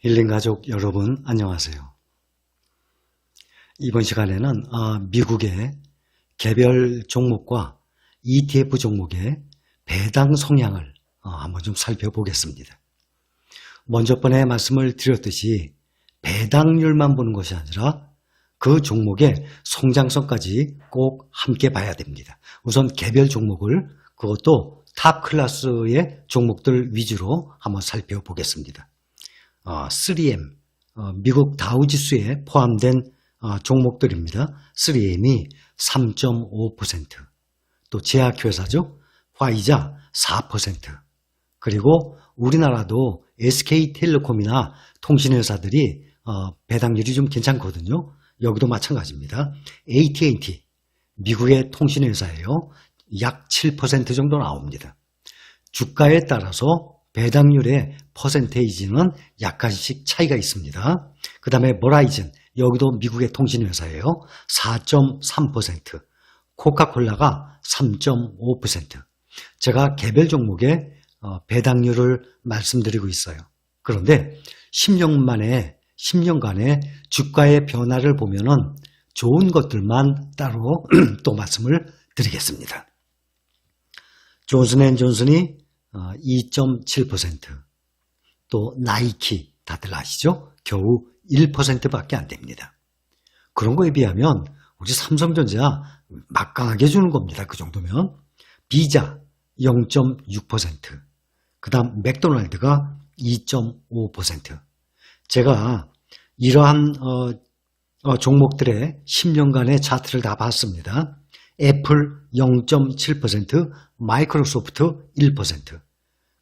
힐링가족 여러분 안녕하세요. 이번 시간에는 미국의 개별 종목과 ETF 종목의 배당 성향을 한번 좀 살펴보겠습니다. 먼저 번에 말씀을 드렸듯이 배당률만 보는 것이 아니라 그 종목의 성장성까지 꼭 함께 봐야 됩니다. 우선 개별 종목을 그것도 탑 클래스의 종목들 위주로 한번 살펴보겠습니다. 3M, 미국 다우지수에 포함된 종목들입니다. 3M이 3.5%, 또 제약회사죠. 화이자 4%, 그리고 우리나라도 SK텔레콤이나 통신회사들이 배당률이 좀 괜찮거든요. 여기도 마찬가지입니다. AT&T, 미국의 통신회사예요. 약 7% 정도 나옵니다. 주가에 따라서 배당률의 퍼센테이지는 약간씩 차이가 있습니다. 그 다음에 버라이즌, 여기도 미국의 통신회사예요. 4.3%, 코카콜라가 3.5%. 제가 개별 종목의 배당률을 말씀드리고 있어요. 그런데 10년간의 주가의 변화를 보면은 좋은 것들만 따로 또 말씀을 드리겠습니다. 존슨앤존슨이 2.7%, 또 나이키 다들 아시죠? 겨우 1%밖에 안 됩니다. 그런 거에 비하면 우리 삼성전자 막강하게 주는 겁니다. 그 정도면. 비자 0.6%, 그 다음 맥도날드가 2.5%. 제가 이러한 종목들의 10년간의 차트를 다 봤습니다. 애플 0.7%, 마이크로소프트 1%.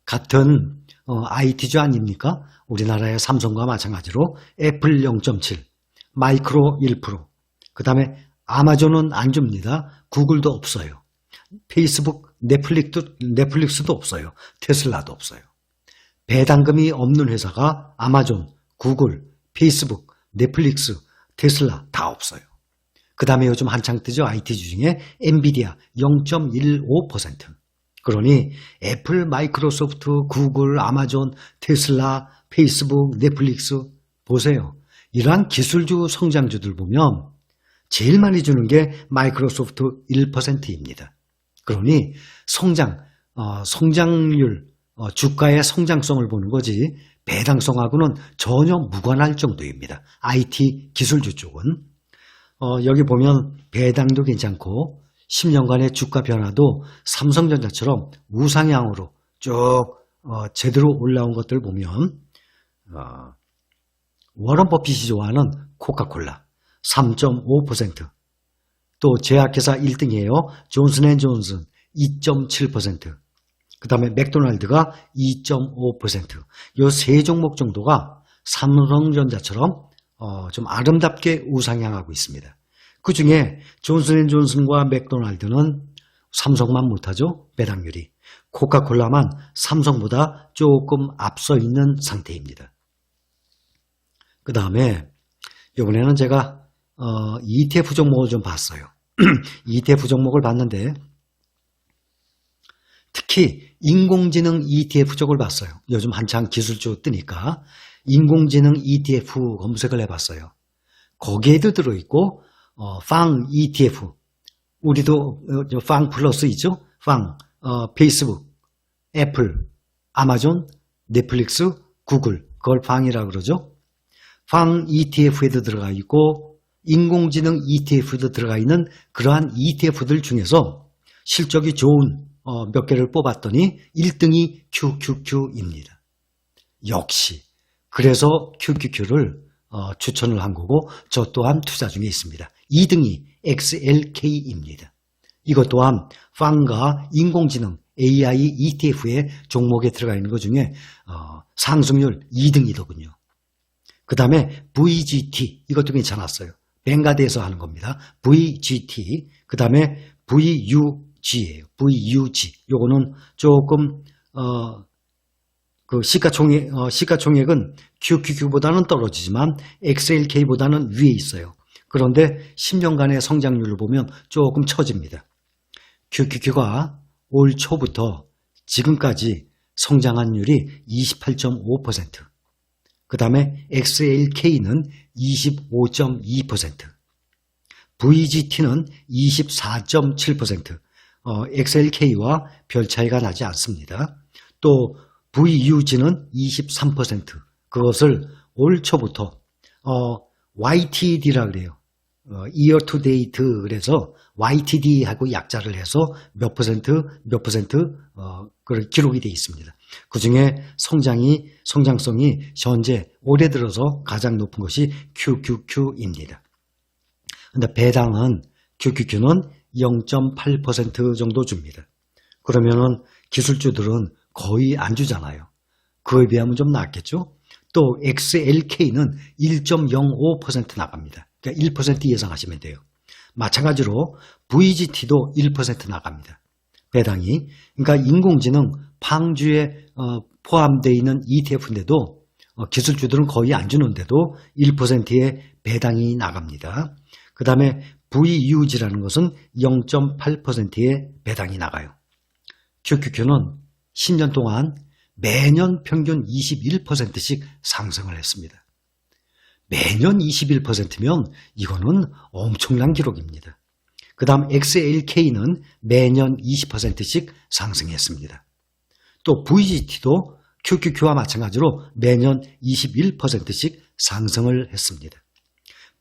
같은 IT주 아닙니까? 우리나라의 삼성과 마찬가지로 애플 0.7, 마이크로 1%. 그 다음에 아마존은 안 줍니다. 구글도 없어요. 페이스북, 넷플릭스도 없어요. 테슬라도 없어요. 배당금이 없는 회사가 아마존, 구글, 페이스북, 넷플릭스, 테슬라 다 없어요. 그 다음에 요즘 한창 뜨죠. IT주 중에 엔비디아 0.15%. 그러니 애플, 마이크로소프트, 구글, 아마존, 테슬라, 페이스북, 넷플릭스 보세요. 이러한 기술주 성장주들 보면 제일 많이 주는 게 마이크로소프트 1%입니다. 그러니 성장률, 주가의 성장성을 보는 거지 배당성하고는 전혀 무관할 정도입니다. IT 기술주 쪽은. 여기 보면 배당도 괜찮고 10년간의 주가 변화도 삼성전자처럼 우상향으로 쭉 제대로 올라온 것들 보면 워런 버핏이 좋아하는 코카콜라 3.5%, 또 제약회사 1등이에요. 존슨앤존슨 2.7%, 그 다음에 맥도날드가 2.5%. 이 세 종목 정도가 삼성전자처럼 좀 아름답게 우상향하고 있습니다. 그 중에 존슨앤존슨과 맥도날드는 삼성만 못하죠. 배당률이. 코카콜라만 삼성보다 조금 앞서 있는 상태입니다. 그 다음에 이번에는 제가 ETF 종목을 좀 봤어요. ETF 종목을 봤는데 특히 인공지능 ETF 쪽을 봤어요. 요즘 한창 기술주 뜨니까 인공지능 ETF 검색을 해봤어요. 거기에도 들어있고 팡 ETF, 우리도 팡 플러스 있죠? 팡, 페이스북, 애플, 아마존, 넷플릭스, 구글, 그걸 팡이라고 그러죠. 팡 ETF에도 들어가 있고 인공지능 ETF에도 들어가 있는 그러한 ETF들 중에서 실적이 좋은 몇 개를 뽑았더니 1등이 QQQ입니다. 역시 그래서 QQQ를 추천을 한 거고 저 또한 투자 중에 있습니다. 2등이 XLK입니다. 이것 또한 팡과 인공지능 AI ETF의 종목에 들어가 있는 것 중에 상승률 2등이더군요. 그 다음에 VGT, 이것도 괜찮았어요. 벵가드에서 하는 겁니다. VGT, 그 다음에 VUG예요. VUG. 요거는 조금 그 시가총액은 QQQ보다는 떨어지지만 XLK보다는 위에 있어요. 그런데 10년간의 성장률을 보면 조금 처집니다. QQQ가 올 초부터 지금까지 성장한 율이 28.5%, 그 다음에 XLK는 25.2%, VGT는 24.7%, XLK와 별 차이가 나지 않습니다. 또 VUG는 23%, 그것을 올 초부터 YTD라 그래요. year to date, 그래서 YTD하고 약자를 해서 몇 퍼센트 기록이 되어 있습니다. 그 중에 성장성이 현재 올해 들어서 가장 높은 것이 QQQ입니다. 근데 배당은 QQQ는 0.8% 정도 줍니다. 그러면은 기술주들은 거의 안 주잖아요. 그에 비하면 좀 낫겠죠? 또 XLK는 1.05% 나갑니다. 그러니까 1% 예상하시면 돼요. 마찬가지로 VGT도 1% 나갑니다. 배당이. 그러니까 인공지능 팡주에 포함되어 있는 ETF인데도 기술주들은 거의 안 주는데도 1%의 배당이 나갑니다. 그 다음에 VUG라는 것은 0.8%의 배당이 나가요. QQQ는 10년 동안 매년 평균 21%씩 상승을 했습니다. 매년 21%면 이거는 엄청난 기록입니다. 그 다음 XLK는 매년 20%씩 상승했습니다. 또 VGT도 QQQ와 마찬가지로 매년 21%씩 상승을 했습니다.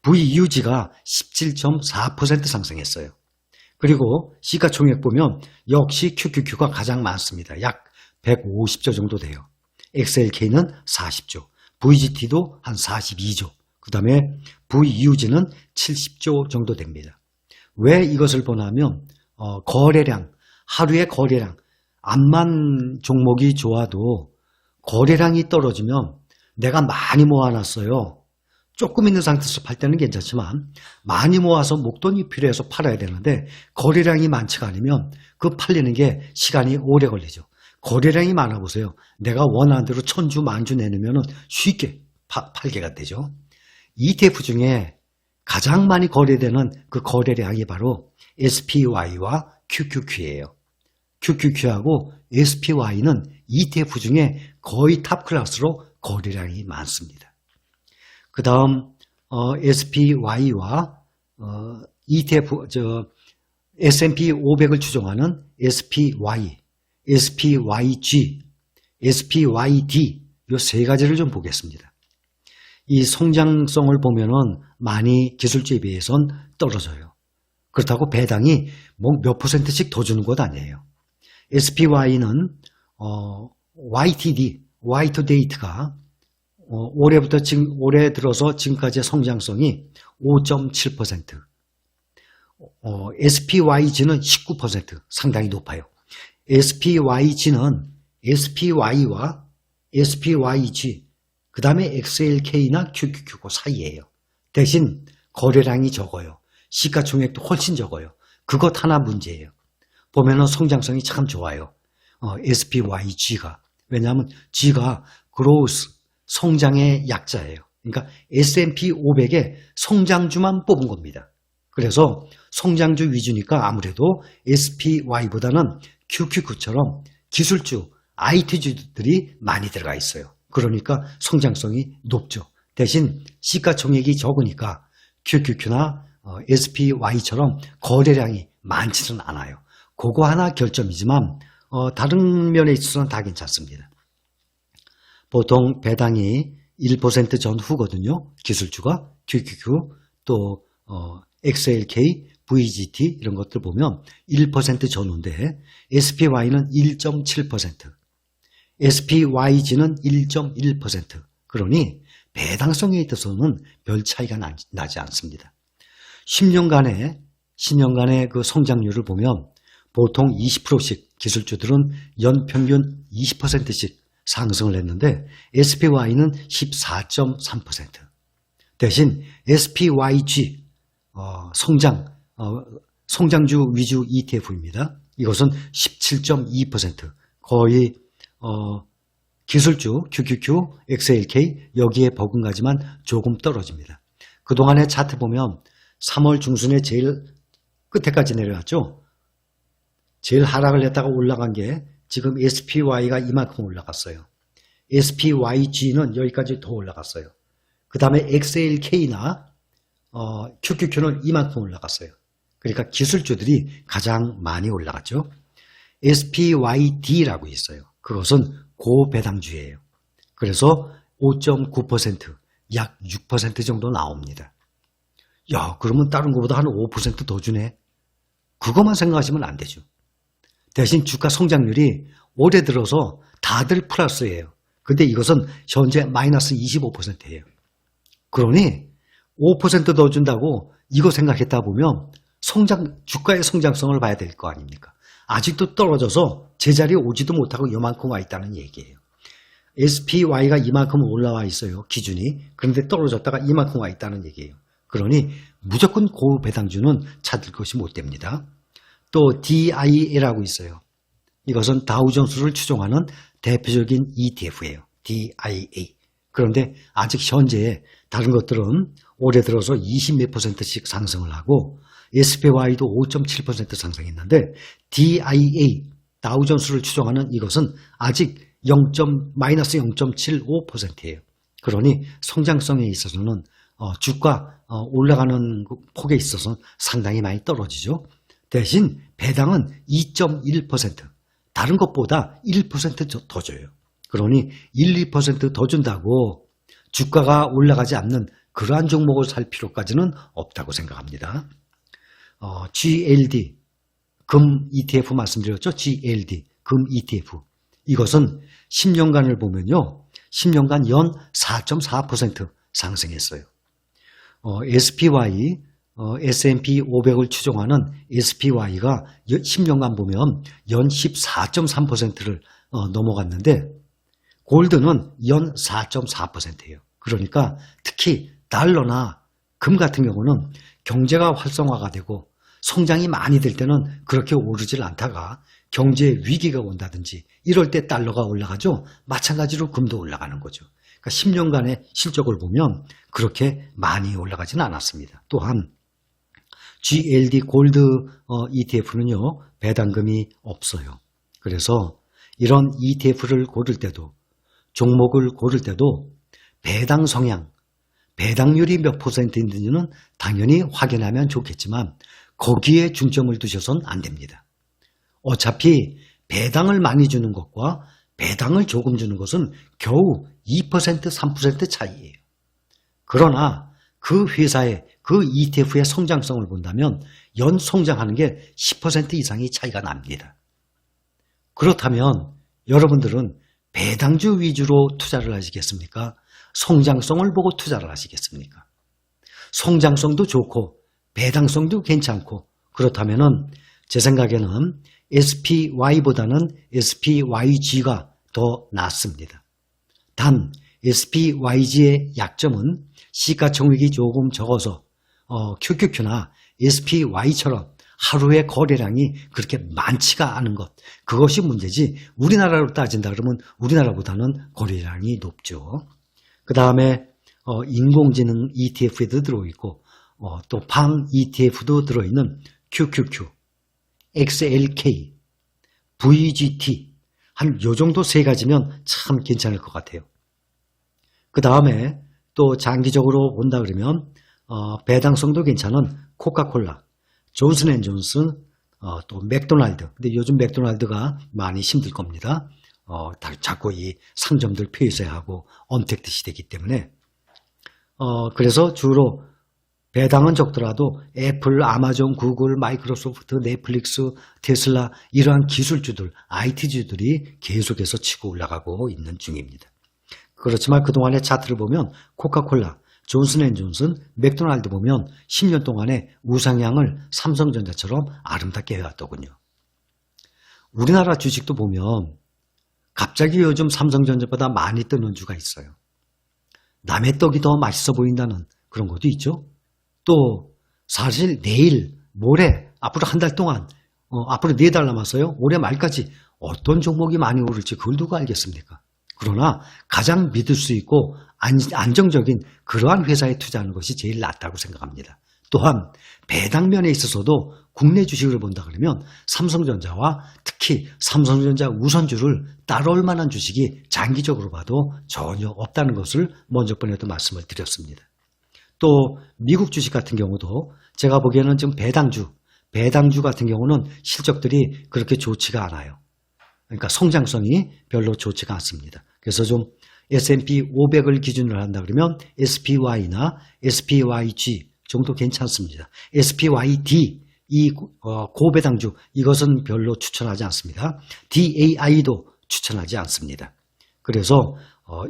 VUG가 17.4% 상승했어요. 그리고 시가총액 보면 역시 QQQ가 가장 많습니다. 약 150조 정도 돼요. XLK는 40조, VGT도 한 42조, 그 다음에 VUG는 70조 정도 됩니다. 왜 이것을 보냐면 거래량, 하루의 거래량, 암만 종목이 좋아도 거래량이 떨어지면 내가 많이 모아놨어요. 조금 있는 상태에서 팔 때는 괜찮지만 많이 모아서 목돈이 필요해서 팔아야 되는데 거래량이 많지가 않으면 그 팔리는 게 시간이 오래 걸리죠. 거래량이 많아 보세요. 내가 원하는 대로 천주 만주 내놓으면 쉽게 팔게가 되죠. ETF 중에 가장 많이 거래되는 그 거래량이 바로 SPY와 QQQ예요. QQQ하고 SPY는 ETF 중에 거의 탑 클래스로 거래량이 많습니다. 그 다음 SPY와 ETF S&P 500을 추종하는 SPY, SPYG, SPYD 이 세 가지를 좀 보겠습니다. 이 성장성을 보면은 많이 기술주에 비해선 떨어져요. 그렇다고 배당이 뭐 몇 %씩 더 주는 것 아니에요. SPY는 YTD, Y to date가 올해부터 올해 들어서 지금까지의 성장성이 5.7%, SPYG는 19%, 상당히 높아요. SPYG는 SPY와 SPYG, 그 다음에 XLK나 QQQ 그 사이예요. 대신 거래량이 적어요. 시가총액도 훨씬 적어요. 그것 하나 문제예요. 보면은 성장성이 참 좋아요. SPYG가. 왜냐하면 G가 growth, 성장의 약자예요. 그러니까 S&P 500의 성장주만 뽑은 겁니다. 그래서 성장주 위주니까 아무래도 SPY보다는 QQQ처럼 기술주, IT주들이 많이 들어가 있어요. 그러니까 성장성이 높죠. 대신 시가총액이 적으니까 QQQ나 SPY처럼 거래량이 많지는 않아요. 그거 하나 결점이지만 다른 면에 있어서는 다 괜찮습니다. 보통 배당이 1% 전후거든요. 기술주가 QQQ 또 XLK, VGT 이런 것들 보면 1% 전후인데 SPY는 1.7%, SPYG는 1.1%. 그러니 배당성에 있어서는 별 차이가 나지 않습니다. 10년간의 그 성장률을 보면 보통 20%씩 기술주들은 연평균 20%씩 상승을 했는데 SPY는 14.3%. 대신 SPYG 성장주 위주 ETF입니다. 이것은 17.2%. 거의 기술주 QQQ, XLK 여기에 버금가지만 조금 떨어집니다. 그동안의 차트 보면 3월 중순에 제일 끝에까지 내려왔죠. 제일 하락을 했다가 올라간 게 지금 SPY가 이만큼 올라갔어요. SPYG는 여기까지 더 올라갔어요. 그 다음에 XLK나 QQQ는 이만큼 올라갔어요. 그러니까 기술주들이 가장 많이 올라갔죠. SPYD라고 있어요. 그것은 고배당주예요. 그래서 5.9%, 약 6% 정도 나옵니다. 야, 그러면 다른 것보다 한 5% 더 주네. 그것만 생각하시면 안 되죠. 대신 주가 성장률이 올해 들어서 다들 플러스예요. 근데 이것은 현재 마이너스 25%예요. 그러니 5% 더 준다고 이거 생각했다 보면 주가의 성장성을 봐야 될 거 아닙니까? 아직도 떨어져서 제자리에 오지도 못하고 이만큼 와 있다는 얘기예요. SPY가 이만큼 올라와 있어요. 기준이. 그런데 떨어졌다가 이만큼 와 있다는 얘기예요. 그러니 무조건 고배당주는 찾을 것이 못 됩니다. 또 DIA라고 있어요. 이것은 다우존스를 추종하는 대표적인 ETF예요. DIA. 그런데 아직 현재 다른 것들은 올해 들어서 20 몇 %씩 상승을 하고 SPY도 5.7% 상승했는데 DIA, 다우존스를 추종하는 이것은 아직 마이너스 0.75%예요. 그러니 성장성에 있어서는 주가 올라가는 폭에 있어서 상당히 많이 떨어지죠. 대신 배당은 2.1%, 다른 것보다 1% 더 줘요. 그러니 1, 2% 더 준다고 주가가 올라가지 않는 그러한 종목을 살 필요까지는 없다고 생각합니다. GLD, 금 ETF 말씀드렸죠? GLD, 금 ETF. 이것은 10년간을 보면요. 10년간 연 4.4% 상승했어요. SPY, S&P 500을 추종하는 SPY가 10년간 보면 연 14.3%를 넘어갔는데 골드는 연 4.4%예요. 그러니까 특히 달러나 금 같은 경우는 경제가 활성화가 되고 성장이 많이 될 때는 그렇게 오르질 않다가 경제 위기가 온다든지 이럴 때 달러가 올라가죠. 마찬가지로 금도 올라가는 거죠. 그러니까 10년간의 실적을 보면 그렇게 많이 올라가지는 않았습니다. 또한 GLD 골드 ETF는요. 배당금이 없어요. 그래서 이런 ETF를 고를 때도 종목을 고를 때도 배당 성향, 배당률이 몇 %인지는 당연히 확인하면 좋겠지만 거기에 중점을 두셔서는 안 됩니다. 어차피 배당을 많이 주는 것과 배당을 조금 주는 것은 겨우 2%, 3% 차이예요. 그러나 그 회사의 그 ETF의 성장성을 본다면 연 성장하는 게 10% 이상의 차이가 납니다. 그렇다면 여러분들은 배당주 위주로 투자를 하시겠습니까? 성장성을 보고 투자를 하시겠습니까? 성장성도 좋고 배당성도 괜찮고 그렇다면은 제 생각에는 SPY보다는 SPYG가 더 낫습니다. 단 SPYG의 약점은 시가총액이 조금 적어서 QQQ나 SPY처럼 하루의 거래량이 그렇게 많지가 않은 것, 그것이 문제지 우리나라로 따진다 그러면 우리나라보다는 거래량이 높죠. 그 다음에 인공지능 ETF에도 들어있고 또 방 ETF도 들어있는 QQQ, XLK, VGT 한 요 정도 세 가지면 참 괜찮을 것 같아요. 그 다음에 또 장기적으로 본다 그러면 배당성도 괜찮은 코카콜라, 존슨앤존슨, 또 맥도날드. 근데 요즘 맥도날드가 많이 힘들 겁니다. 자꾸 이 상점들 폐쇄하고 언택트 시대이기 때문에 그래서 주로 배당은 적더라도 애플, 아마존, 구글, 마이크로소프트, 넷플릭스, 테슬라 이러한 기술주들, IT주들이 계속해서 치고 올라가고 있는 중입니다. 그렇지만 그동안의 차트를 보면 코카콜라, 존슨앤존슨, 맥도날드 보면 10년 동안의 우상향을 삼성전자처럼 아름답게 해왔더군요. 우리나라 주식도 보면 갑자기 요즘 삼성전자보다 많이 뜨는 주가 있어요. 남의 떡이 더 맛있어 보인다는 그런 것도 있죠. 또 사실 내일, 모레, 앞으로 한 달 동안, 앞으로 4달 남았어요. 올해 말까지 어떤 종목이 많이 오를지 그걸 누가 알겠습니까? 그러나 가장 믿을 수 있고 안정적인 그러한 회사에 투자하는 것이 제일 낫다고 생각합니다. 또한 배당면에 있어서도 국내 주식을 본다 그러면 삼성전자와 특히 삼성전자 우선주를 따라올 만한 주식이 장기적으로 봐도 전혀 없다는 것을 먼저 번에도 말씀을 드렸습니다. 또 미국 주식 같은 경우도 제가 보기에는 지금 배당주 같은 경우는 실적들이 그렇게 좋지가 않아요. 그러니까 성장성이 별로 좋지가 않습니다. 그래서 좀 S&P 500을 기준으로 한다 그러면 SPY나 SPYG 정도 괜찮습니다. SPYD 이 고배당주 이것은 별로 추천하지 않습니다. DAI도 추천하지 않습니다. 그래서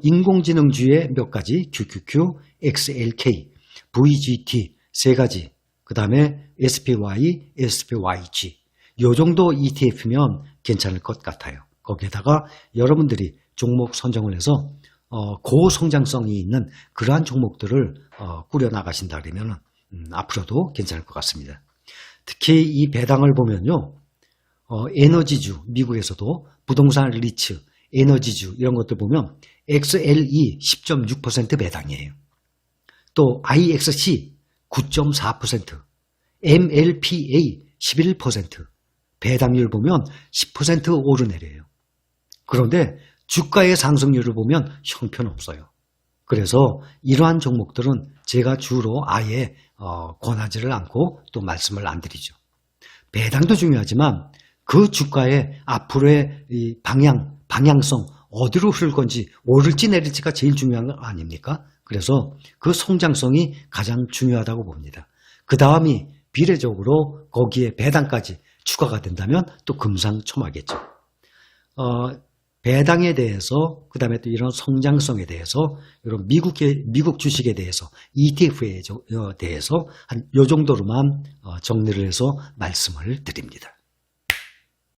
인공지능주의 몇 가지 QQQ, XLK, VGT 세 가지 그 다음에 SPY, SPYG 이 정도 ETF면 괜찮을 것 같아요. 거기에다가 여러분들이 종목 선정을 해서 고성장성이 있는 그러한 종목들을 꾸려나가신다 그러면 앞으로도 괜찮을 것 같습니다. 특히 이 배당을 보면요. 에너지주, 미국에서도 부동산 리츠, 에너지주 이런 것들 보면 XLE 10.6% 배당이에요. 또 IXC 9.4%, MLPA 11%, 배당률 보면 10% 오르내려요. 그런데 주가의 상승률을 보면 형편없어요. 그래서 이러한 종목들은 제가 주로 아예 권하지를 않고 또 말씀을 안 드리죠. 배당도 중요하지만 그 주가의 앞으로의 이 방향성 어디로 흐를 건지 오를지 내릴지가 제일 중요한 거 아닙니까? 그래서 그 성장성이 가장 중요하다고 봅니다. 그 다음이 비례적으로 거기에 배당까지 추가가 된다면 또 금상첨화겠죠. 배당에 대해서 그 다음에 또 이런 성장성에 대해서 이런 미국 주식에 대해서 ETF에 대해서 한 요 정도로만 정리를 해서 말씀을 드립니다.